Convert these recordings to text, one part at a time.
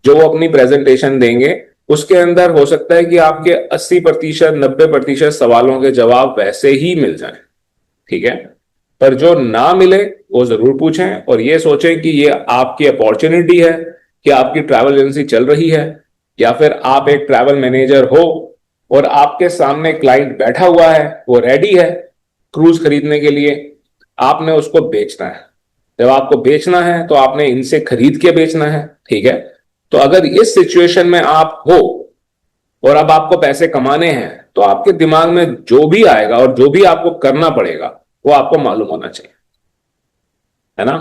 जो वो अपनी प्रेजेंटेशन देंगे उसके अंदर हो सकता है कि आपके 80% 90% सवालों के जवाब वैसे ही मिल जाए, ठीक है। पर जो ना मिले वो जरूर पूछें और ये सोचें कि ये आपकी अपॉर्चुनिटी है कि आपकी ट्रैवल एजेंसी चल रही है या फिर आप एक ट्रैवल मैनेजर हो और आपके सामने क्लाइंट बैठा हुआ है, वो रेडी है क्रूज खरीदने के लिए, आपने उसको बेचना है। जब आपको बेचना है तो आपने इनसे खरीद के बेचना है, ठीक है। तो अगर इस सिचुएशन में आप हो और अब आपको पैसे कमाने हैं तो आपके दिमाग में जो भी आएगा और जो भी आपको करना पड़ेगा वो आपको मालूम होना चाहिए, है ना।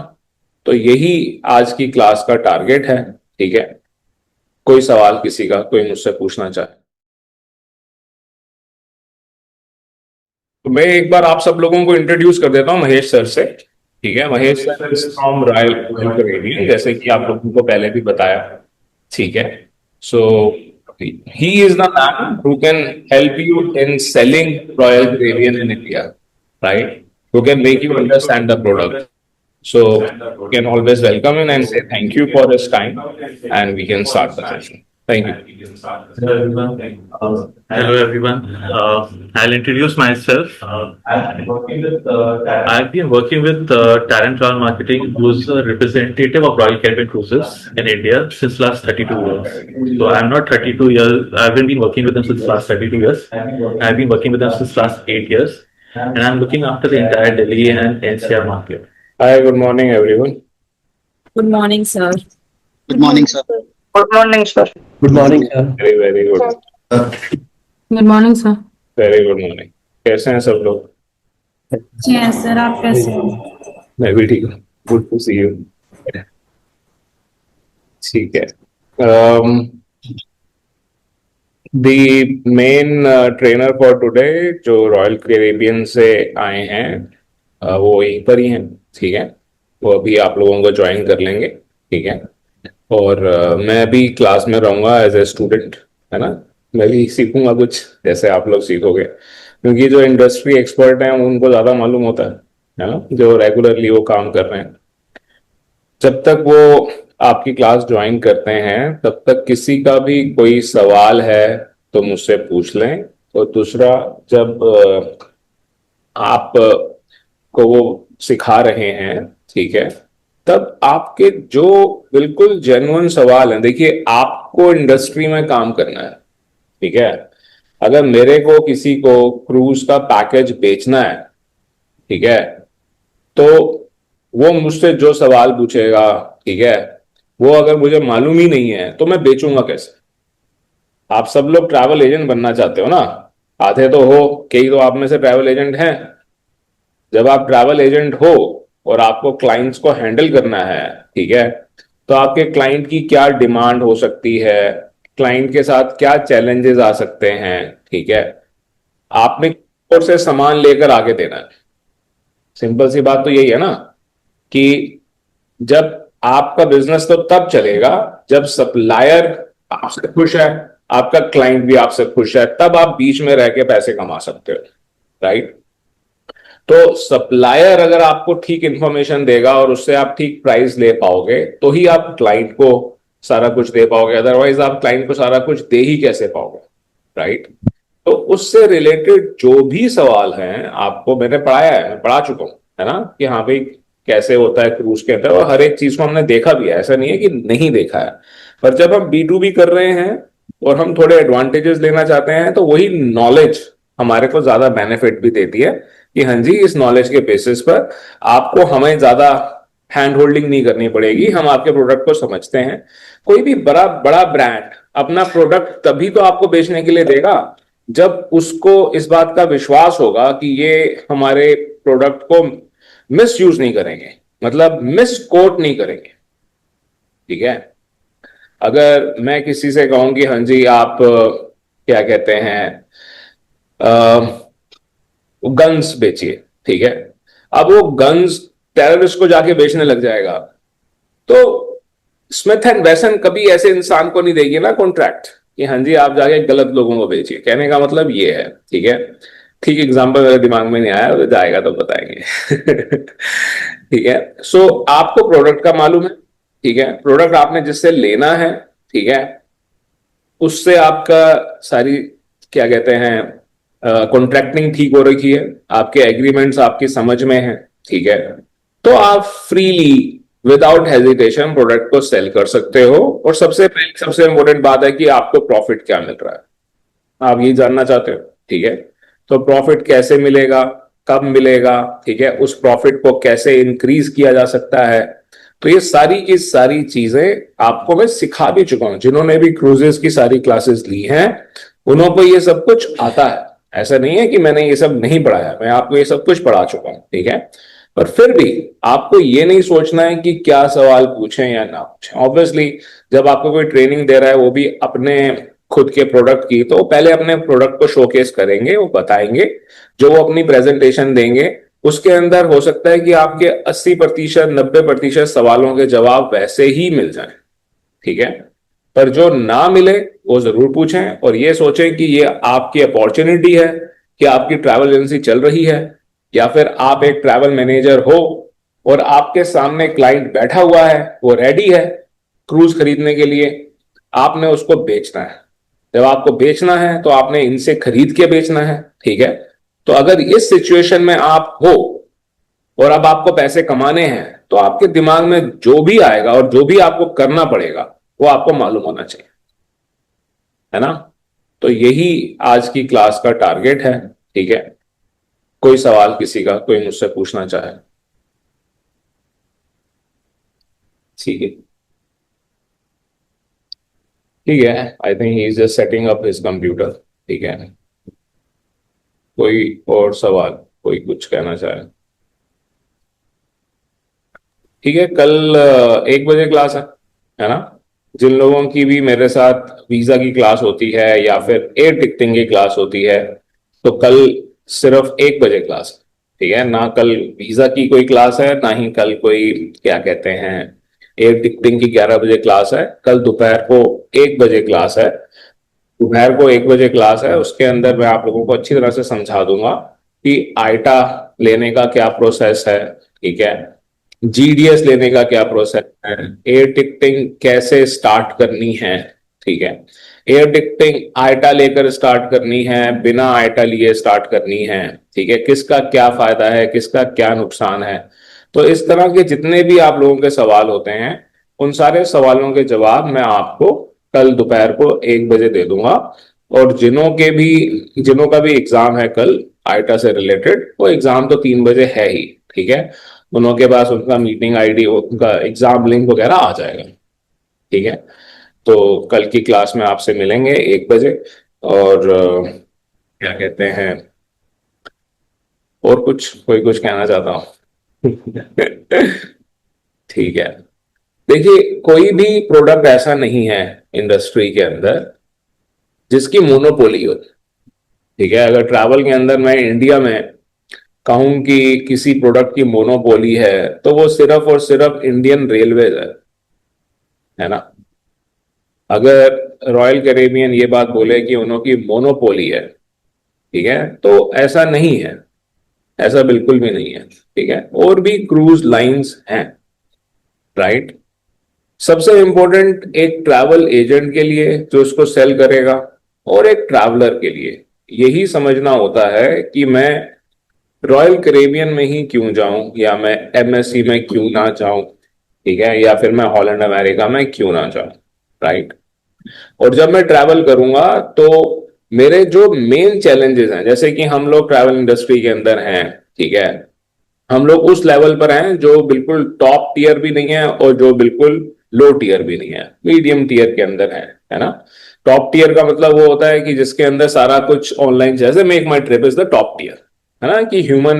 तो यही आज की क्लास का टारगेट है, ठीक है। कोई सवाल किसी का, कोई मुझसे पूछना चाहे तो मैं एक बार आप सब लोगों को इंट्रोड्यूस कर देता हूं महेश सर से, ठीक है। Mahesh sir is from royal Caribbean, जैसे कि आप लोगों को पहले भी बताया, ठीक है। सो he is the man who can help you in selling Royal Caribbean in India, right? Who can make you understand the product. So you can always welcome him and say thank you for his time, and we can start the session. Thank you. Hello everyone. Hello everyone. I'll introduce myself. I've been working with Tarrant Travel Marketing, who's a representative of Royal Caribbean Cruises in India since last 32 years. So I'm not 32 years. I haven't been working with them since last 32 years. I've been working with them since last 8 years, and I'm looking after the entire Delhi and NCR market. Hi, good morning, everyone. Good morning, sir. Good morning, sir. Good morning, sir. Good morning, sir. Very good. Good morning, sir. Very good morning. कैसे हैं सब लोग? जी हाँ sir, आप कैसे हो? मैं भी ठीक हूँ. Good to see you. ठीक है. The main trainer for today जो रॉयल कैरेबियन से आए हैं वो यहीं पर ही हैं, ठीक है। वो अभी आप लोगों को ज्वाइन कर लेंगे, ठीक है। और मैं भी क्लास में रहूंगा एज ए स्टूडेंट, है ना। मैं भी सीखूंगा कुछ जैसे आप लोग सीखोगे, क्योंकि जो इंडस्ट्री एक्सपर्ट हैं उनको ज़्यादा मालूम होता है ना, जो रेगुलरली वो काम कर रहे हैं। जब तक वो आपकी क्लास ज्वाइन करते हैं तब तक किसी का भी कोई सवाल है तो मुझसे पूछ लें। और दूसरा, जब आप को वो सिखा रहे हैं, ठीक है, तब आपके जो बिल्कुल जेन्युइन सवाल हैं, देखिए आपको इंडस्ट्री में काम करना है, ठीक है। अगर मेरे को किसी को क्रूज का पैकेज बेचना है, ठीक है, तो वो मुझसे जो सवाल पूछेगा, ठीक है, वो अगर मुझे मालूम ही नहीं है तो मैं बेचूंगा कैसे। आप सब लोग ट्रैवल एजेंट बनना चाहते हो ना, आधे तो हो, कई तो आप में से ट्रैवल एजेंट हैं। जब आप ट्रैवल एजेंट हो और आपको क्लाइंट्स को हैंडल करना है, ठीक है, तो आपके क्लाइंट की क्या डिमांड हो सकती है, क्लाइंट के साथ क्या चैलेंजेस आ सकते हैं, ठीक है, आपने और से सामान लेकर आगे देना है। सिंपल सी बात तो यही है ना, कि जब आपका बिजनेस तो तब चलेगा जब सप्लायर आपसे खुश है, आपका क्लाइंट भी आपसे खुश है, तब आप बीच में रह के पैसे कमा सकते हो, राइट। तो सप्लायर अगर आपको ठीक इंफॉर्मेशन देगा और उससे आप ठीक प्राइस ले पाओगे तो ही आप क्लाइंट को सारा कुछ दे पाओगे, अदरवाइज आप क्लाइंट को सारा कुछ दे ही कैसे पाओगे, राइट। तो उससे रिलेटेड जो भी सवाल हैं आपको मैंने पढ़ाया है, पढ़ा चुका हूं, है ना, कि हाँ भाई कैसे होता है क्रूज के अंदर, और हर एक चीज को हमने देखा भी है, ऐसा नहीं है कि नहीं देखा है। पर जब हम B2B कर रहे हैं और हम थोड़े एडवांटेजेस लेना चाहते हैं तो वही नॉलेज हमारे को ज्यादा बेनिफिट भी देती है कि हाँ जी, इस नॉलेज के बेसिस पर आपको हमें ज्यादा हैंड होल्डिंग नहीं करनी पड़ेगी, हम आपके प्रोडक्ट को समझते हैं। कोई भी बड़ा बड़ा ब्रांड अपना प्रोडक्ट तभी तो आपको बेचने के लिए देगा जब उसको इस बात का विश्वास होगा कि ये हमारे प्रोडक्ट को मिस यूज नहीं करेंगे, मतलब मिस कोट नहीं करेंगे, ठीक है। अगर मैं किसी से कहूं कि हाँ जी आप क्या कहते हैं गन्स बेचिए, ठीक है, अब वो गन्स टेररिस्ट को जाके बेचने लग जाएगा तो स्मिथ एंड वेसन कभी ऐसे इंसान को नहीं देगी ना कॉन्ट्रैक्ट कि हाँ जी आप जाके गलत लोगों को बेचिए। कहने का मतलब ये है, ठीक है। ठीक एग्जाम्पल मेरे दिमाग में नहीं आया, तो जाएगा तो बताएंगे। ठीक है। सो आपको प्रोडक्ट का मालूम है, ठीक है, प्रोडक्ट आपने जिससे लेना है ठीक है, उससे आपका सारी क्या कहते हैं कॉन्ट्रैक्टिंग ठीक हो रखी है, आपके एग्रीमेंट्स आपकी समझ में है, ठीक है, तो आप फ्रीली विदाउट हेजिटेशन प्रोडक्ट को सेल कर सकते हो। और सबसे पहले सबसे इंपॉर्टेंट बात है कि आपको प्रॉफिट क्या मिल रहा है, आप ये जानना चाहते हो, ठीक है। तो प्रॉफिट कैसे मिलेगा, कब मिलेगा, ठीक है, उस प्रॉफिट को कैसे इंक्रीज किया जा सकता है, तो ये सारी की सारी चीजें आपको मैं सिखा भी चुका हूं। जिन्होंने भी क्रूजेस की सारी क्लासेस ली हैं उन्हों को ये सब कुछ आता है। ऐसा नहीं है कि मैंने ये सब नहीं पढ़ाया, मैं आपको ये सब कुछ पढ़ा चुका हूं, ठीक है। पर फिर भी आपको ये नहीं सोचना है कि क्या सवाल पूछें या ना पूछें। ऑब्वियसली जब आपको कोई ट्रेनिंग दे रहा है वो भी अपने खुद के प्रोडक्ट की, तो पहले अपने प्रोडक्ट को शोकेस करेंगे, वो बताएंगे, जो वो अपनी प्रेजेंटेशन देंगे उसके अंदर हो सकता है कि आपके 80% 90% सवालों के जवाब वैसे ही मिल जाएं, ठीक है। पर जो ना मिले वो जरूर पूछें और ये सोचें कि ये आपकी अपॉर्चुनिटी है कि आपकी ट्रैवल एजेंसी चल रही है, या फिर आप एक ट्रैवल मैनेजर हो और आपके सामने क्लाइंट बैठा हुआ है, वो रेडी है क्रूज खरीदने के लिए, आपने उसको बेचना है। जब आपको बेचना है तो आपने इनसे खरीद के बेचना है, ठीक है। तो अगर इस सिचुएशन में आप हो और अब आपको पैसे कमाने हैं, तो आपके दिमाग में जो भी आएगा और जो भी आपको करना पड़ेगा वो आपको मालूम होना चाहिए, है ना। तो यही आज की क्लास का टारगेट है, ठीक है। कोई सवाल किसी का, कोई मुझसे पूछना चाहे, ठीक है। ठीक है, I think he is just setting up his computer, ठीक है। कोई और सवाल, कोई कुछ कहना चाहे? ठीक है, कल 1 बजे क्लास है ना। जिन लोगों की भी मेरे साथ वीजा की क्लास होती है या फिर एयर टिकटिंग की क्लास होती है, तो कल सिर्फ 1 बजे क्लास है, ठीक है ना। कल वीजा की कोई क्लास है ना ही कल कोई क्या कहते हैं एयर टिकटिंग की 11 बजे क्लास है। कल दोपहर को 1 बजे क्लास है। दोपहर को 1 बजे क्लास है, उसके अंदर मैं आप लोगों को अच्छी तरह से समझा दूंगा कि आइटा लेने का क्या प्रोसेस है, ठीक है, जीडीएस लेने का क्या प्रोसेस है, एयर टिकटिंग कैसे स्टार्ट करनी है, ठीक है। एयर टिकटिंग आइटा लेकर स्टार्ट करनी है, बिना आइटा लिए स्टार्ट करनी है, ठीक है, किसका क्या फायदा है, किसका क्या नुकसान है। तो इस तरह के जितने भी आप लोगों के सवाल होते हैं उन सारे सवालों के जवाब मैं आपको कल दोपहर को 1 बजे दे दूंगा। और जिनों का भी एग्जाम है कल आइटा से रिलेटेड, वो एग्जाम तो 3 बजे है ही, ठीक है। दोनों के पास उनका मीटिंग आईडी, उनका एग्जाम लिंक वगैरह आ जाएगा, ठीक है। तो कल की क्लास में आपसे मिलेंगे 1 बजे। और क्या कहते हैं, और कुछ, कोई कुछ कहना चाहता हूँ? ठीक है। देखिए, कोई भी प्रोडक्ट ऐसा नहीं है इंडस्ट्री के अंदर जिसकी मोनोपोली हो, ठीक है। अगर ट्रैवल के अंदर मैं इंडिया में कहूं कि किसी प्रोडक्ट की मोनोपोली है तो वो सिर्फ और सिर्फ इंडियन रेलवेज है ना। अगर रॉयल कैरेबियन ये बात बोले कि उनकी मोनोपोली है, ठीक है, तो ऐसा नहीं है, ऐसा बिल्कुल भी नहीं है, ठीक है। और भी क्रूज लाइंस हैं, राइट। सबसे इंपॉर्टेंट एक ट्रैवल एजेंट के लिए जो उसको सेल करेगा और एक ट्रैवलर के लिए यही समझना होता है कि मैं रॉयल कैरेबियन में ही क्यों जाऊं, या मैं एमएससी में क्यों ना जाऊं, ठीक है, या फिर मैं हॉलैंड अमेरिका में क्यों ना जाऊं, राइट। और जब मैं ट्रैवल करूंगा तो मेरे जो मेन चैलेंजेस हैं, जैसे कि हम लोग ट्रैवल इंडस्ट्री के अंदर हैं, ठीक है, हम लोग उस लेवल पर हैं जो बिल्कुल टॉप टीयर भी नहीं है और जो बिल्कुल लो टीयर भी नहीं है, मीडियम टीयर के अंदर है ना। टॉप टीयर का मतलब वो होता है कि जिसके अंदर सारा कुछ ऑनलाइन, जैसे Make My Trip is the top tier, है ना, कि ह्यूमन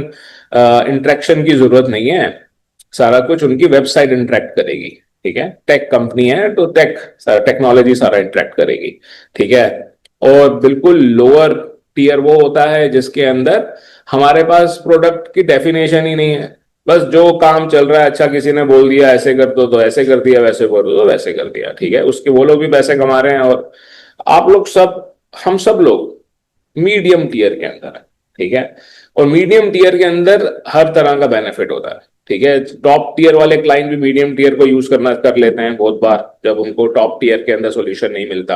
इंटरेक्शन की जरूरत नहीं है, सारा कुछ उनकी वेबसाइट इंटरेक्ट करेगी, ठीक है। टेक कंपनी है तो टेक्नोलॉजी सारा इंटरेक्ट करेगी, ठीक है। और बिल्कुल लोअर टीयर वो होता है जिसके अंदर हमारे पास प्रोडक्ट की डेफिनेशन ही नहीं है, बस जो काम चल रहा है, अच्छा किसी ने बोल दिया ऐसे कर दो तो ऐसे कर दिया, वैसे कर दो तो वैसे कर दिया, ठीक है। उसके वो लोग भी पैसे कमा रहे हैं और आप लोग सब, हम सब लोग मीडियम टीयर के अंदर है, ठीक है। और मीडियम टीयर के अंदर हर तरह का बेनिफिट होता है, ठीक है, टॉप टीयर वाले क्लाइंट भी मीडियम टीयर को यूज करना कर लेते हैं बहुत बार, जब उनको टॉप टीयर के अंदर सॉल्यूशन नहीं मिलता,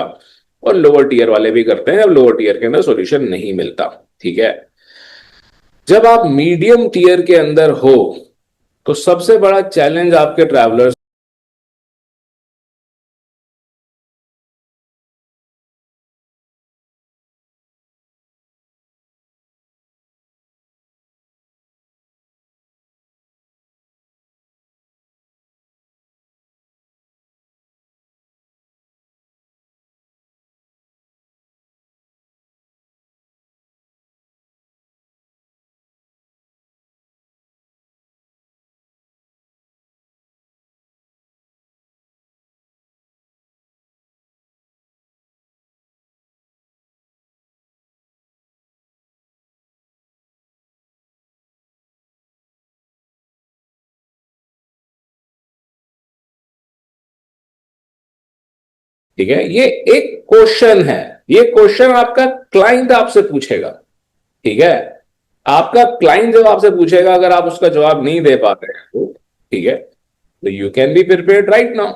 और लोअर टीयर वाले भी करते हैं जब लोअर टीयर के अंदर सॉल्यूशन नहीं मिलता। ठीक है, जब आप मीडियम टीयर के अंदर हो तो सबसे बड़ा चैलेंज आपके ट्रैवलर्स, ठीक है, ये एक क्वेश्चन है, ये क्वेश्चन आपका क्लाइंट आपसे पूछेगा। ठीक है, आपका क्लाइंट जब आपसे पूछेगा, अगर आप उसका जवाब नहीं दे पाते हैं तो, ठीक है, तो you can be prepared right now.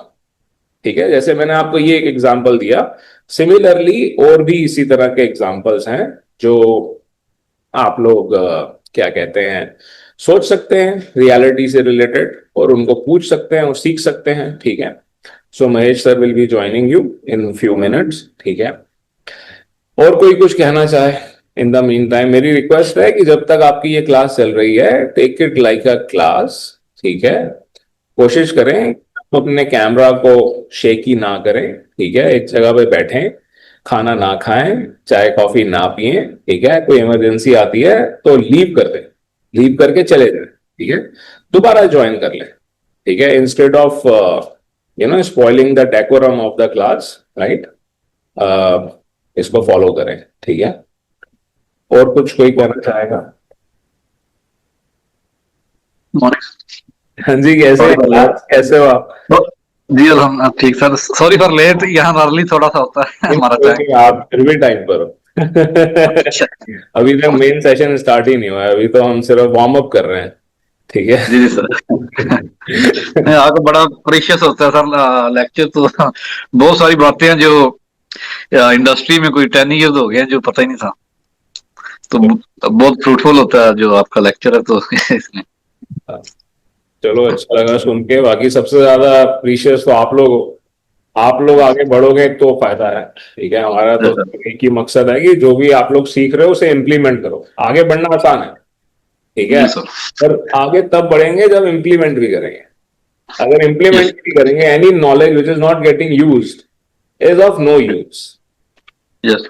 ठीक है, जैसे मैंने आपको ये एक एग्जांपल दिया, सिमिलरली और भी इसी तरह के एग्जांपल्स हैं जो आप लोग क्या कहते हैं, सोच सकते हैं रियलिटी से रिलेटेड, और उनको पूछ सकते हैं और सीख सकते हैं। ठीक है, so Mahesh sir will be joining you in few minutes. ठीक है, और कोई कुछ कहना चाहे इन द मीन टाइम, मेरी रिक्वेस्ट है कि जब तक आपकी ये क्लास चल रही है, take it like a class. ठीक है, कोशिश करें अपने कैमरा को शेकी ना करें। ठीक है, एक जगह पे बैठें, खाना ना खाएं, चाय कॉफी ना पिए। ठीक है, कोई इमरजेंसी आती है तो लीव कर दें, लीव करके चले जाएं। ठीक है, दोबारा ज्वाइन कर लें। ठीक है, instead of spoiling the decorum of the class, right, इसको फॉलो करें। ठीक है, और कुछ कोई कहना चाहेगा? मॉर्निंग। हाँ जी, कैसे सॉरी हैं फॉर आप? कैसे हो आप? लेट। जी अलहमद ठीक सर, सॉरी फॉर लेट, यहाँ अर्ली थोड़ा सा होता है नहीं, हमारा कोई टाइम। नहीं, आप फिर भी टाइम पर हो। अच्छा। अभी तक मेन सेशन स्टार्ट ही नहीं हुआ है, अभी तो हम सिर्फ वार्म अप कर रहे हैं। ठीक जी जी सर। है। नहीं, आपको बड़ा प्रीशियस होता है सर लेक्चर तो। बहुत सारी बातें हैं जो इंडस्ट्री में कोई 10 years हो गए हैं जो पता ही नहीं था, तो बहुत फ्रूटफुल होता है जो आपका लेक्चर है तो इसमें। चलो, अच्छा लगा सुन के। बाकी सबसे ज्यादा प्रीशियस तो आप लोग हो, आप लोग आगे बढ़ोगे तो फायदा है। ठीक है, हमारा जी तो सर। एक ही मकसद है कि जो भी आप लोग सीख रहे हो उसे इम्प्लीमेंट करो। आगे बढ़ना आसान है, ठीक है, जी सर। पर आगे तब बढ़ेंगे जब इम्प्लीमेंट भी करेंगे। अगर इम्प्लीमेंट यस। नहीं करेंगे, any knowledge which is not getting used is of no use. Yes.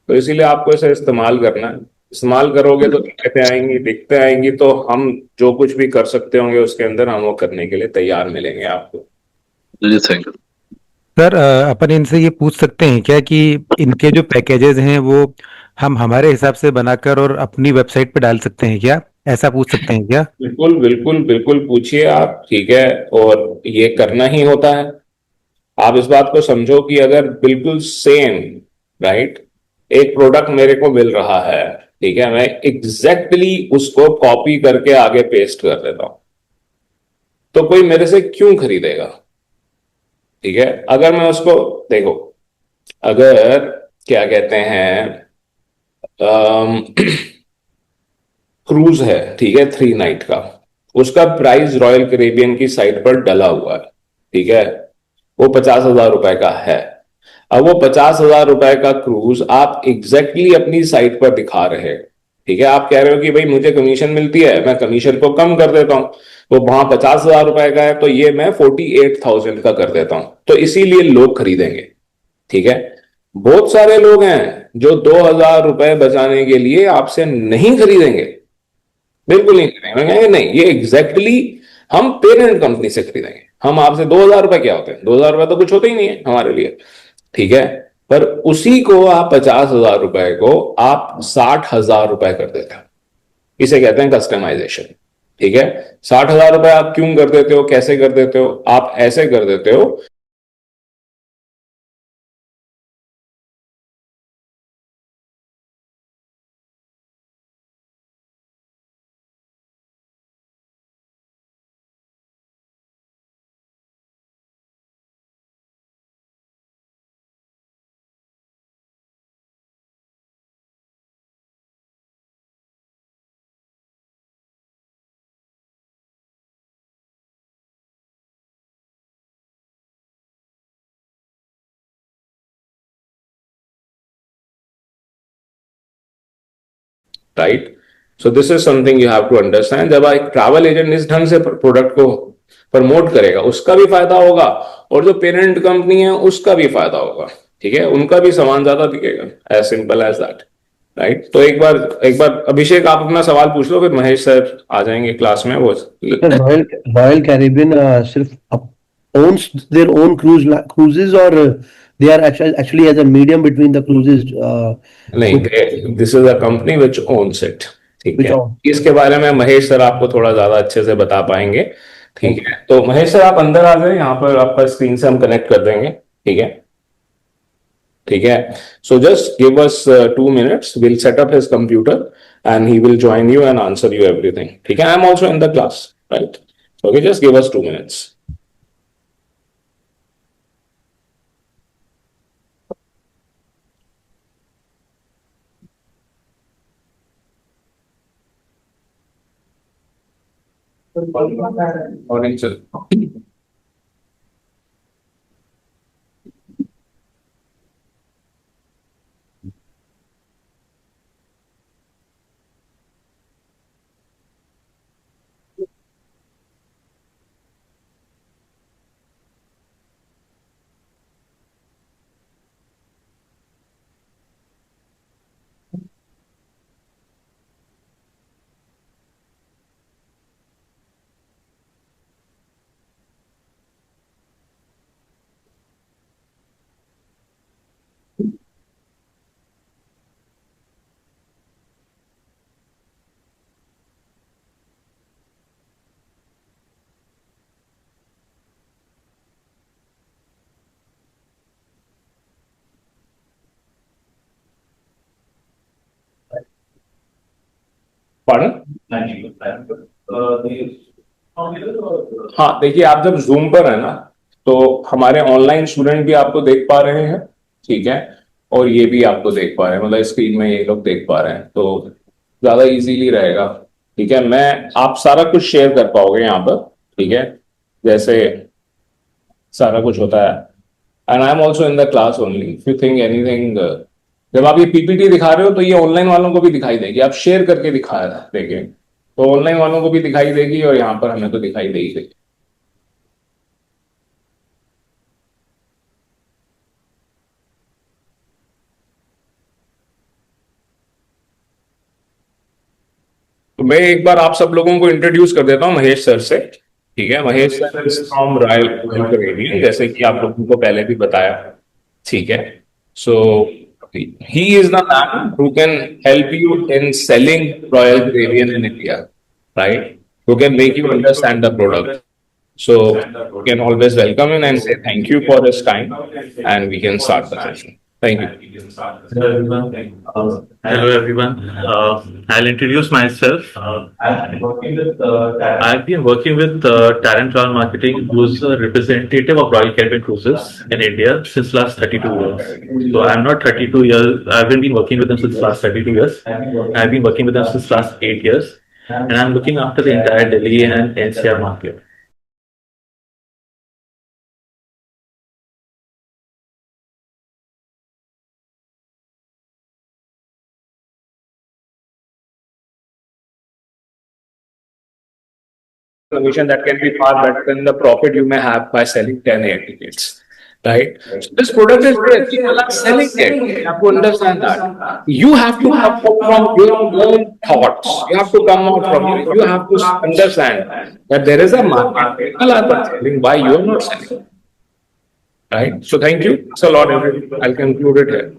तो इसीलिए आपको इसे इस्तेमाल करना है। इस्तेमाल करोगे तो दिक्कतें आएंगी, दिक्कतें आएंगी तो हम जो कुछ भी कर सकते होंगे उसके अंदर हम वो करने के लिए तैयार मिलेंगे आपको। जी थैंक यू। सर अपन इनसे ये पूछ सकते हैं क्या कि इनके जो पैकेजेस हैं वो हम हमारे हिसाब से बनाकर और अपनी वेबसाइट पे डाल सकते हैं क्या? ऐसा पूछ सकते हैं क्या? बिल्कुल बिल्कुल बिल्कुल, पूछिए आप। ठीक है, और ये करना ही होता है। आप इस बात को समझो कि अगर बिल्कुल सेम, राइट, एक प्रोडक्ट मेरे को मिल रहा है, ठीक है, मैं एग्जैक्टली उसको कॉपी करके आगे पेस्ट कर देता हूं, तो कोई मेरे से क्यों खरीदेगा? ठीक है, अगर मैं उसको, देखो, अगर क्या कहते हैं, क्रूज है, ठीक है, 3 नाइट का, उसका प्राइस रॉयल कैरेबियन की साइट पर डला हुआ है। ठीक है, वो 50,000 रुपए का है। अब वो 50,000 रुपए का क्रूज आप एग्जैक्टली अपनी साइट पर दिखा रहे हैं। ठीक है, आप कह रहे हो कि भाई मुझे कमीशन मिलती है, मैं कमीशन को कम कर देता हूं, वो वहां 50,000 रुपए का है तो ये मैं 48,000 का कर देता हूं, तो इसीलिए लोग खरीदेंगे। ठीक है, बहुत सारे लोग हैं जो 2,000 रुपए बचाने के लिए आपसे नहीं खरीदेंगे, बिल्कुल नहीं खरीदेंगे। मैं कहेंगे नहीं, ये एग्जैक्टली हम पेरेंट कंपनी से खरीदेंगे, हम आपसे 2,000 रुपए क्या होते हैं, 2,000 रुपए तो कुछ होते ही नहीं है हमारे लिए। ठीक है, पर उसी को आप 50,000 रुपए को आप 60,000 रुपए कर देते हो, इसे कहते हैं कस्टमाइजेशन। ठीक है, 60,000 रुपए आप क्यों कर देते हो, कैसे कर देते हो? आप ऐसे कर देते हो right? So this is something you have to understand. जब एक ट्रैवल एजेंट इस ढंग से प्रोडक्ट को प्रमोट करेगा, उसका भी फायदा होगा और जो पेरेंट कंपनी है उसका भी फायदा होगा. ठीक है, उनका भी सामान ज्यादा बिकेगा. As simple as that, right? तो एक बार अभिषेक आप अपना सवाल पूछ लो, फिर महेश सर आ जाएंगे क्लास में. वो Royal Caribbean सिर्फ owns their own cruises or they are actually as a medium between the cruises. नहीं, this is a company which owns it. ठीक Which है, own- इसके बारे में महेश सर आपको थोड़ा ज्यादा अच्छे से बता पाएंगे. ठीक है, तो महेश सर आप अंदर आ जाए, यहाँ पर आपका स्क्रीन से हम कनेक्ट कर देंगे. ठीक है, ठीक है. So just give us 2 minutes, we'll set up his computer and he will join you and answer you everything. ठीक है, I am also in the class, right? Okay, just give us 2 minutes. Morning, sir. Pardon? हाँ, देखिए आप जब zoom पर है ना, तो हमारे ऑनलाइन स्टूडेंट भी आपको देख पा रहे हैं. ठीक है, और ये भी आपको देख पा रहे हैं, मतलब स्क्रीन में ये लोग देख पा रहे हैं, तो ज्यादा इजीली रहेगा. ठीक है, मैं आप सारा कुछ शेयर कर पाओगे यहाँ पर. ठीक है, जैसे सारा कुछ होता है. And I am also in the class only. If you think anything, जब आप ये पीपीटी दिखा रहे हो तो ये ऑनलाइन वालों को भी दिखाई देगी. आप शेयर करके दिखा देंगे तो ऑनलाइन वालों को भी दिखाई देगी और यहाँ पर हमें तो दिखाई दे ही देगी. तो मैं एक बार आप सब लोगों को इंट्रोड्यूस कर देता हूँ महेश सर से. ठीक है, Mahesh sir is from royal Caribbean, जैसे कि आप लोगों को पहले भी बताया. ठीक है, सो he is the man who can help you in selling Royal Caribbean in India, right? Who can make you understand the product. So you can always welcome him and say thank you for his time, and we can start the session. Thank you. Hello everyone. Hello everyone. I'll introduce myself. I've been working with Tarrant Travel Marketing, who's a representative of Royal Caribbean Cruises in India since last 32 years. So I'm not 32 years. I haven't been working with them since last 32 years. I've been working with them since last 8 years, and I'm looking after the entire Delhi and NCR market. Commission that can be far better than the profit you may have by selling 10 air tickets. Right? So this product is great. People are selling it. You have to understand that. You have to come out from your own thoughts. You have to come out from you. You have to understand that there is a market. People are not selling. Why you are not selling? Right? So thank you. It's a lot. I'll conclude it here.